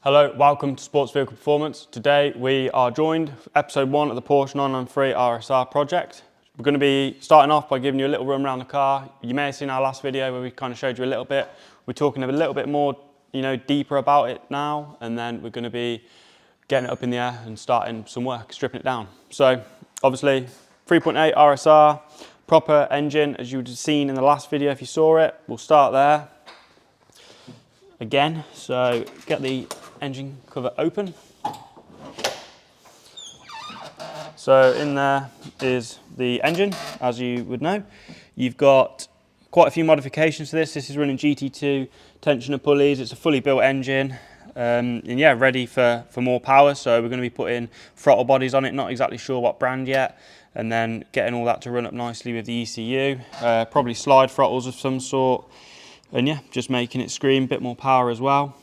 Hello, welcome to Sports Vehicle Performance. Today we are joined for episode 1 of the Porsche 993 RSR project. We're going to be starting off by giving you a little run around the car. You may have seen our last video where we kind of showed you a little bit. We're talking a little bit more, deeper about it now, and then we're going to be getting it up in the air and starting some work, stripping it down. So obviously 3.8 RSR, proper engine as you would have seen in the last video if you saw it. We'll start there again. So get the engine cover open. So in there is the engine, as you would know. You've got quite a few modifications to this. This is running GT2 tensioner pulleys. It's a fully built engine, and yeah, ready for more power. So we're going to be putting throttle bodies on it, not exactly sure what brand yet, and then getting all that to run up nicely with the ECU. Probably slide throttles of some sort, and yeah, just making it scream, a bit more power as well.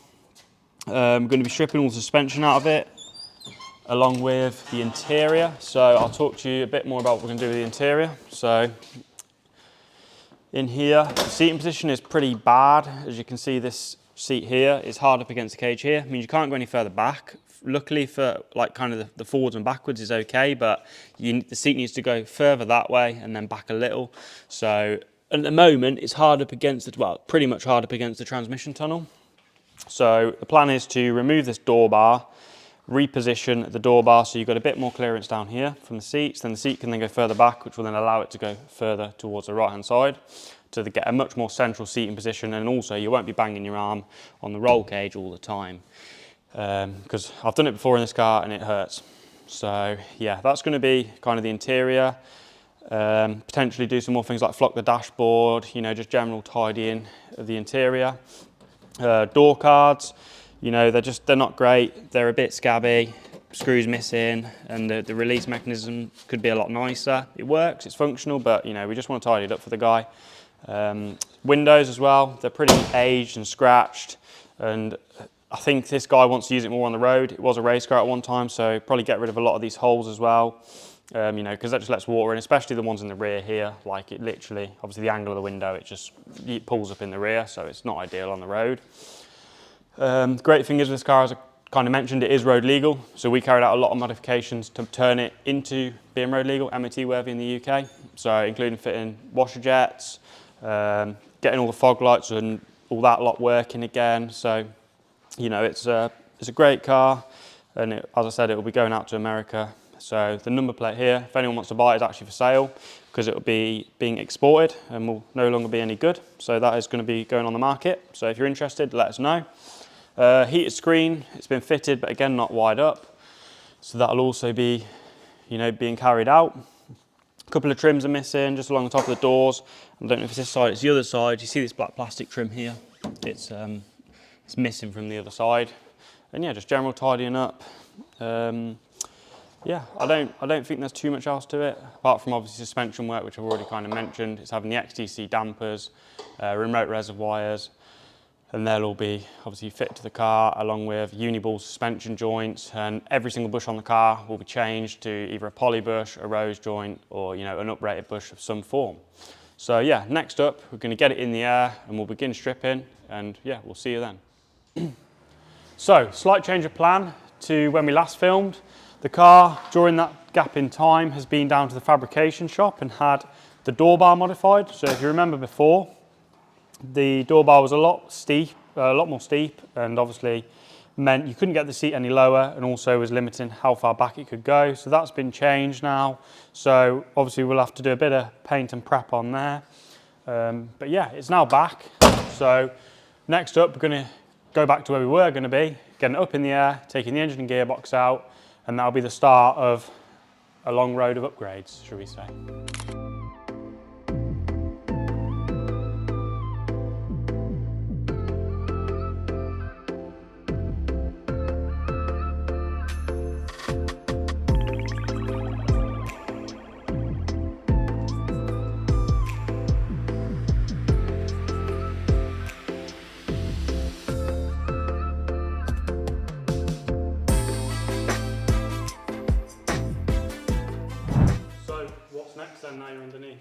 I'm going to be stripping all the suspension out of it, along with the interior. So I'll talk to you a bit more about what we're going to do with the interior. So in here, the seating position is pretty bad. As you can see, this seat here is hard up against the cage here. I mean, you can't go any further back. Luckily for like kind of the forwards and backwards is okay, but the seat needs to go further that way and then back a little. So at the moment, it's hard up against pretty much hard up against the transmission tunnel. So the plan is to remove this door bar, reposition the door bar so you've got a bit more clearance down here from the seats. Then the seat can then go further back, which will then allow it to go further towards the right hand side to get a much more central seating position. And also you won't be banging your arm on the roll cage all the time, because I've done it before in this car and it hurts. So yeah, that's going to be kind of the interior. Potentially do some more things like flock the dashboard, just general tidying of the interior. Door cards, they're not great. They're a bit scabby, screws missing, and the release mechanism could be a lot nicer. It works, it's functional, but we just want to tidy it up for the guy. Windows as well, they're pretty aged and scratched, and I think this guy wants to use it more on the road. It was a race car at one time, so probably get rid of a lot of these holes as well. Because that just lets water in, especially the ones in the rear here. Like it literally, obviously the angle of the window, it pulls up in the rear, so it's not ideal on the road. The great thing is with this car, as I kind of mentioned, it is road legal. So we carried out a lot of modifications to turn it into being road legal, MOT worthy in the UK. So including fitting washer jets, getting all the fog lights and all that lot working again. So, it's a great car, and as I said, it will be going out to America. So the number plate here, if anyone wants to buy it, is actually for sale because it will be being exported and will no longer be any good. So that is going to be going on the market. So if you're interested, let us know. Heated screen, it's been fitted, but again, not wide up. So that'll also be, being carried out. A couple of trims are missing just along the top of the doors. I don't know if it's this side, it's the other side. You see this black plastic trim here? It's missing from the other side. And yeah, just general tidying up. Yeah, I don't think there's too much else to it, apart from obviously suspension work, which I've already kind of mentioned. It's having the XTC dampers, remote reservoirs, and they'll all be obviously fit to the car, along with uniball suspension joints, and every single bush on the car will be changed to either a poly bush, a rose joint, or an uprated bush of some form. So yeah, next up, we're going to get it in the air, and we'll begin stripping, and yeah, we'll see you then. So, slight change of plan to when we last filmed. The car, during that gap in time, has been down to the fabrication shop and had the door bar modified. So if you remember before, the door bar was a lot more steep, and obviously meant you couldn't get the seat any lower, and also was limiting how far back it could go. So that's been changed now. So obviously we'll have to do a bit of paint and prep on there. But yeah, it's now back. So next up, we're going to go back to where we were going to be, getting it up in the air, taking the engine and gearbox out, and that'll be the start of a long road of upgrades, shall we say. So what's next then, now you're underneath?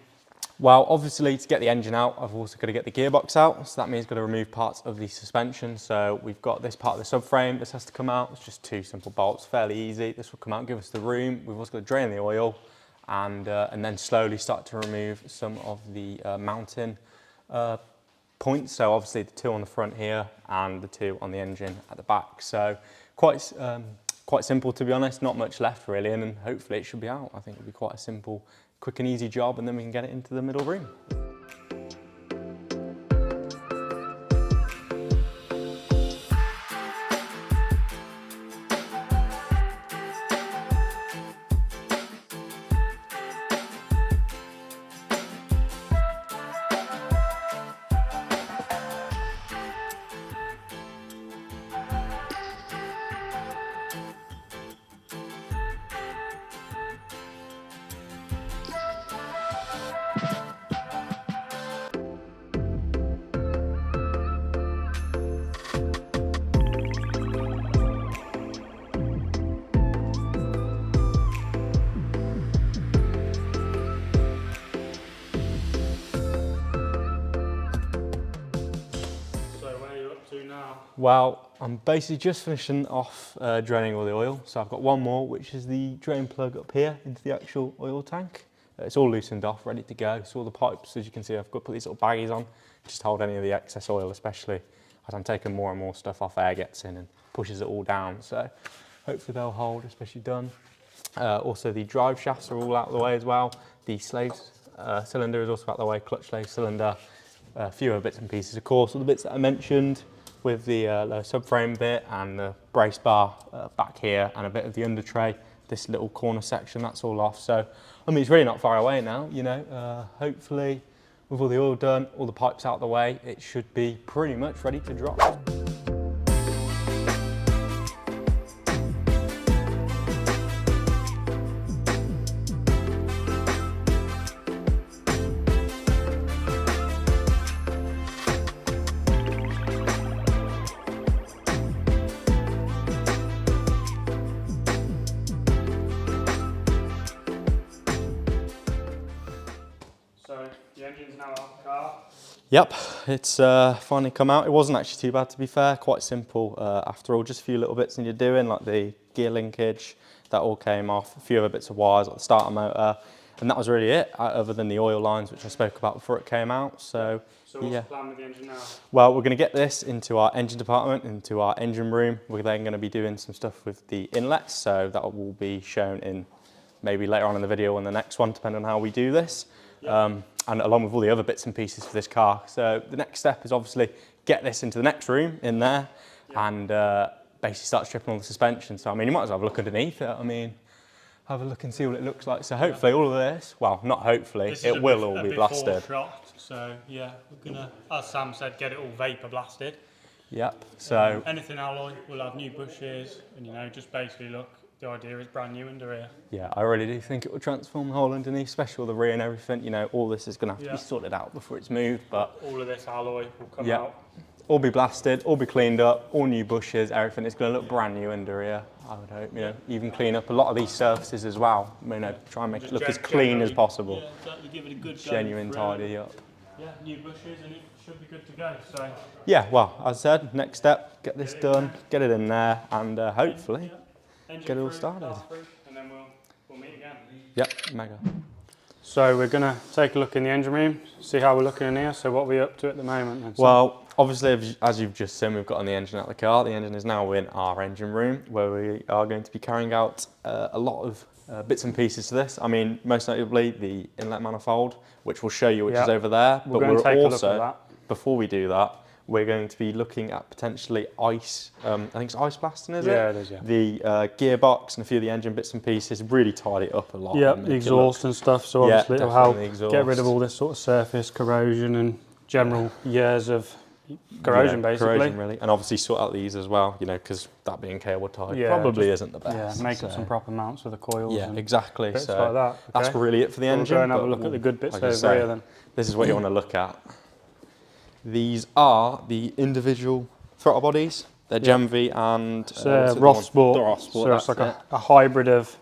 Well, obviously to get the engine out, I've also got to get the gearbox out. So that means I've got to remove parts of the suspension. So we've got this part of the subframe. This has to come out. It's just 2 simple bolts, fairly easy. This will come out, give us the room. We've also got to drain the oil and then slowly start to remove some of the mounting points. So obviously the 2 on the front here and the 2 on the engine at the back. So quite simple, to be honest, not much left really. And then hopefully it should be out. I think it'll be quite a simple, quick and easy job, and then we can get it into the middle room. Well, I'm basically just finishing off draining all the oil. So I've got one more, which is the drain plug up here into the actual oil tank. It's all loosened off, ready to go. So all the pipes, as you can see, I've got to put these little baggies on, just to hold any of the excess oil, especially as I'm taking more and more stuff off, air gets in and pushes it all down. So hopefully they'll hold, especially done. Also the drive shafts are all out of the way as well. The slave cylinder is also out of the way, clutch slave cylinder, a few other bits and pieces, of course, all the bits that I mentioned, with the subframe bit and the brace bar back here and a bit of the under tray, this little corner section, that's all off. So, I mean, it's really not far away now, you know, hopefully with all the oil done, all the pipes out of the way, it should be pretty much ready to drop. Yep, it's finally come out. It wasn't actually too bad, to be fair, quite simple after all, just a few little bits needed doing, like the gear linkage, that all came off, a few other bits of wires, like the starter motor, and that was really it, other than the oil lines, which I spoke about before it came out. So what's the plan with the engine now? Well, we're going to get this into our engine department, into our engine room. We're then going to be doing some stuff with the inlets, so that will be shown in maybe later on in the video and the next one, depending on how we do this. Yep. And along with all the other bits and pieces for this car. So the next step is obviously get this into the next room in there, and basically start stripping all the suspension. So I mean, you might as well have a look underneath it. I mean, have a look and see what it looks like. So hopefully all of this, well, not hopefully, it will all be blasted. Shot, so yeah, we're gonna, as Sam said, get it all vapor blasted. Yep, so. Anything alloy, we'll have new bushes, and you know, just basically look, the idea is brand new under here. Yeah, I really do think it will transform the whole underneath, especially the rear and everything. You know, all this is going to have to be sorted out before it's moved. But all of this alloy will come out. All be blasted, all be cleaned up, all new bushes, everything. It's going to look brand new under here, I would hope. You know, even clean up a lot of these surfaces as well. You know, try and make it look as clean as possible. Yeah, exactly. Give it a good genuine tidy up. Yeah, new bushes, and it should be good to go. So. Yeah, well, as I said, next step, get this done, get it in there, and hopefully. Get it all started. And then we'll meet again. Yep, mega. So we're going to take a look in the engine room, see how we're looking in here. So what are we up to at the moment then? Well, obviously, as you've just seen, we've got on the engine out of the car. The engine is now in our engine room, where we are going to be carrying out a lot of bits and pieces to this. I mean, most notably the inlet manifold, which we'll show you, which is over there. But we're also, before we do that, we're going to be looking at potentially ice, I think it's ice blasting, is it? Yeah, it is, yeah. The gearbox and a few of the engine bits and pieces, really tidy it up a lot. Yeah, the exhaust and stuff, so obviously it'll help get rid of all this sort of surface corrosion and general years of corrosion, basically. Corrosion, really. And obviously sort out these as well, you know, because that being cable tied probably isn't the best. Yeah, make up some proper mounts for the coils. Yeah, exactly. Bits so like that. That's really it for the engine. We'll go and have a look at the good bits over here then. This is what you want to look at. These are the individual throttle bodies. They're Gem V and Roth Sport. The Roth Sport. So it's like a hybrid of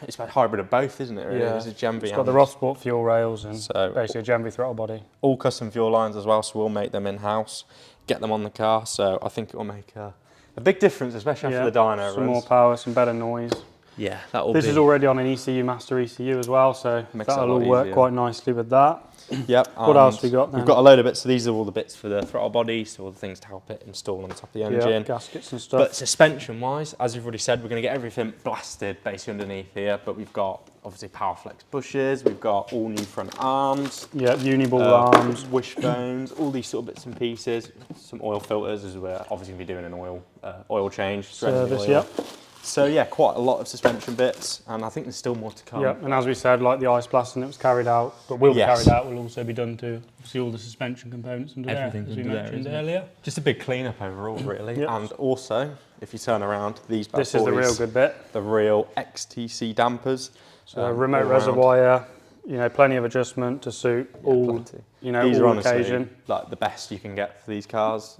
it's a hybrid of both, isn't it? Really? Yeah, It's a Gen V. it's got the Rothsport fuel rails and So basically a Gen V throttle body. All custom fuel lines as well, so we'll make them in-house, get them on the car, so I think it will make a big difference, especially after the dyno some runs. more power, some better noise. Yeah, that will This is already on an ECU Master ECU as well, so that'll all work quite nicely with that. Yep. What else we got then? We've got a load of bits, so these are all the bits for the throttle body, so all the things to help it install on the top of the engine. Yeah, gaskets and stuff. But suspension-wise, as you've already said, we're going to get everything blasted basically underneath here, but we've got obviously Powerflex bushes, we've got all new front arms. Yeah, uniball arms. Wishbones, all these sort of bits and pieces. Some oil filters, as we're obviously going to be doing an oil change. Service, oil. yep. So yeah, quite a lot of suspension bits, and I think there's still more to come. Yeah, and as we said, like the ice blasting that was carried out, but will be carried out, will also be done to see all the suspension components under there, as we mentioned earlier. Just a big clean-up overall, really. Yep. And also, if you turn around, these bad boys, this is the real good bit. The real XTC dampers. So remote reservoir, you know, plenty of adjustment to suit all, you know, these all are honestly occasion. like the best you can get for these cars.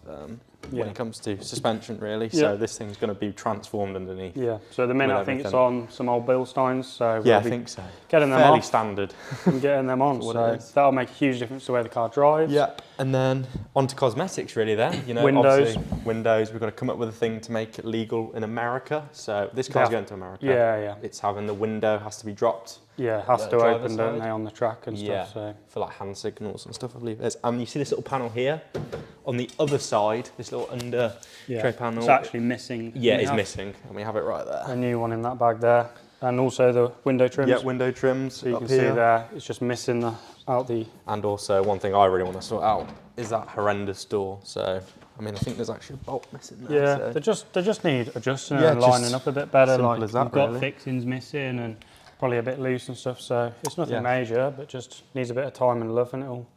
When it comes to suspension, really. So this thing's going to be transformed underneath. Yeah. So at the minute, I think it's on some old Bilsteins. So yeah, I think so. Getting them fairly off, standard. and getting them on. So that'll make a huge difference to the way the car drives. Yeah. And then onto cosmetics, really. Then you know, windows. Obviously, windows. We've got to come up with a thing to make it legal in America. So this car's going to America. Yeah, yeah. It's having the window has to be dropped. Yeah, it has to open, don't they, on the track and stuff. So for like hand signals and stuff, I believe. And you see this little panel here on the other side. This little under tray panel. It's actually missing. Yeah, it's missing, and we have it right there. A new one in that bag there, and also the window trims. Yeah, window trims. So you can see there, it's just missing the. And also, one thing I really want to sort out is that horrendous door. So, I mean, I think there's actually a bolt missing there. Yeah, so. they just need adjusting and lining up a bit better. Like as that, you've got fixings missing and probably a bit loose and stuff. So it's nothing major, but just needs a bit of time and love, and it'll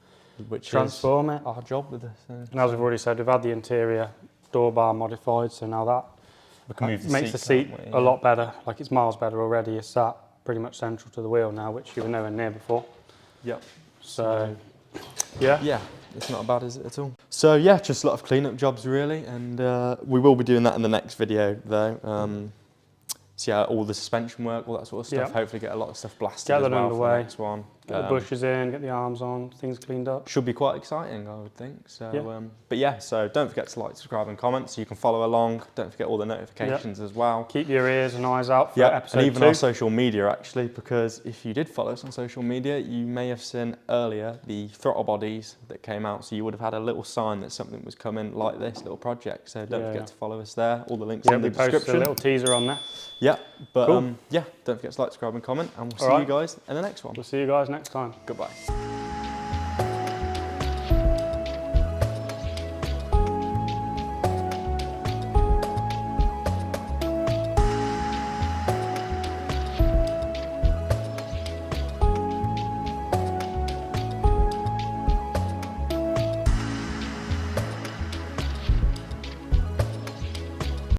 transform it. Our job with this thing. And as we've already said, we've had the interior door bar modified, so now that makes the seat a lot better. Like it's miles better already. It's sat pretty much central to the wheel now, which you were nowhere near before. Yep. So yeah, it's not bad, is it at all? So yeah, just a lot of cleanup jobs really, and we will be doing that in the next video though. So yeah, all the suspension work, all that sort of stuff. Yeah. Hopefully get a lot of stuff blasted Get as that well underway. for the next one. Get the bushes in, get the arms on, things cleaned up. Should be quite exciting, I would think. So, but yeah, so don't forget to like, subscribe and comment so you can follow along. Don't forget all the notifications as well. Keep your ears and eyes out for episode 2. And even our social media actually, because if you did follow us on social media, you may have seen earlier the throttle bodies that came out. So you would have had a little sign that something was coming like this little project. So don't forget to follow us there. All the links in the description. We posted a little teaser on there. Yeah, but yeah, don't forget to like, subscribe and comment, and we'll see you guys in the next one. We'll see you guys next time. Goodbye.